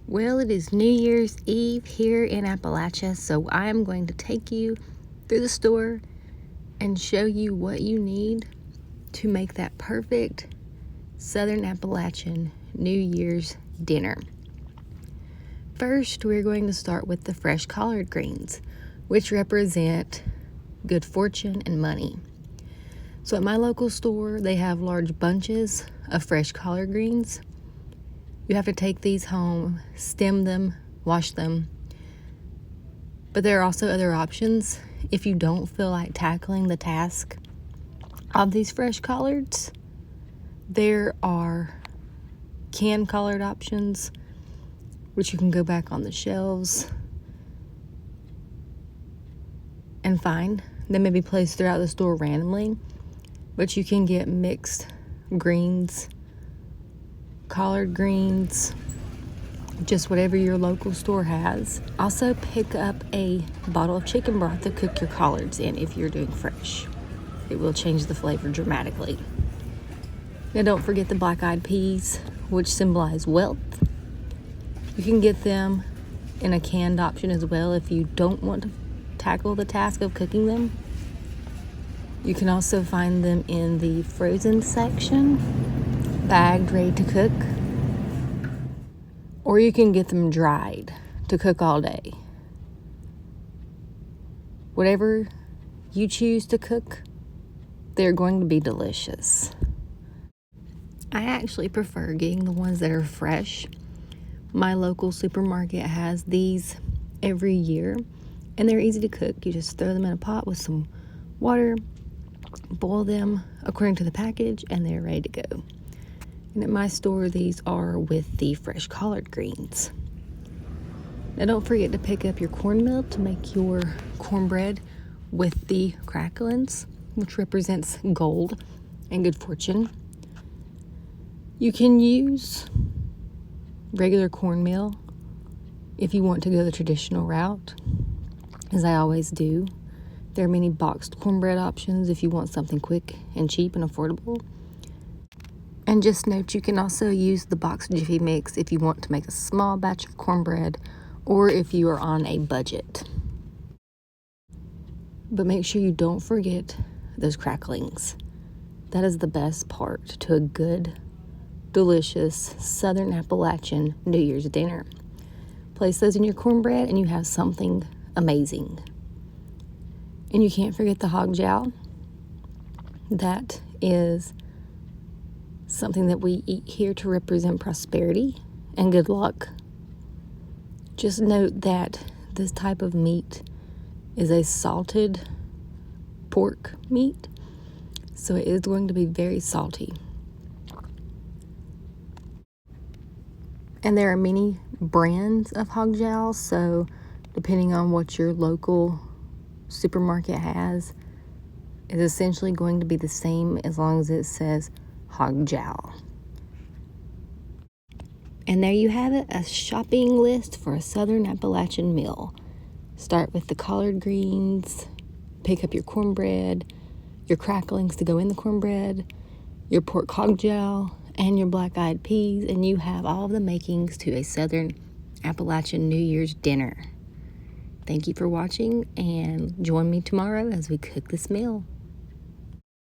Well, it is New Year's Eve here in Appalachia, so I am going to take you through the store and show you what you need to make that perfect Southern Appalachian New Year's dinner. First, we're going to start with the fresh collard greens, which represent good fortune and money. So at my local store, they have large bunches of fresh collard greens. You have to take these home, stem them, wash them. But there are also other options if you don't feel like tackling the task of these fresh collards. There are canned collard options, which you can go back on the shelves and find. They may be placed throughout the store randomly, but you can get mixed greens, collard greens, just whatever your local store has. Also pick up a bottle of chicken broth to cook your collards in if you're doing fresh. It will change the flavor dramatically. Now don't forget the black-eyed peas, which symbolize wealth. You can get them in a canned option as well if you don't want to tackle the task of cooking them. You can also find them in the frozen section, bagged, ready to cook. Or you can get them dried to cook all day. Whatever you choose to cook, they're going to be delicious. I actually prefer getting the ones that are fresh. My local supermarket has these every year, and they're easy to cook. You just throw them in a pot with some water, boil them according to the package, and they're ready to go. And at my store, these are with the fresh collard greens. Now don't forget to pick up your cornmeal to make your cornbread with the cracklings, which represents gold and good fortune. You can use regular cornmeal if you want to go the traditional route, as I always do. There are many boxed cornbread options if you want something quick and cheap and affordable. And just note, you can also use the boxed Jiffy Mix if you want to make a small batch of cornbread or if you are on a budget. But make sure you don't forget those cracklings. That is the best part to a good, delicious Southern Appalachian New Year's dinner. Place those in your cornbread and you have something amazing. And you can't forget the hog jowl. That is something that we eat here to represent prosperity and good luck. Just note that this type of meat is a salted pork meat, so it is going to be very salty. And there are many brands of hog jowl, so depending on what your local supermarket has, it's essentially going to be the same as long as it says hog jowl. And there you have it, a shopping list for a Southern Appalachian meal. Start with the collard greens, pick up your cornbread, your cracklings to go in the cornbread, your pork hog jowl, and your black-eyed peas, and you have all of the makings to a Southern Appalachian New Year's dinner. Thank you for watching, and join me tomorrow as we cook this meal.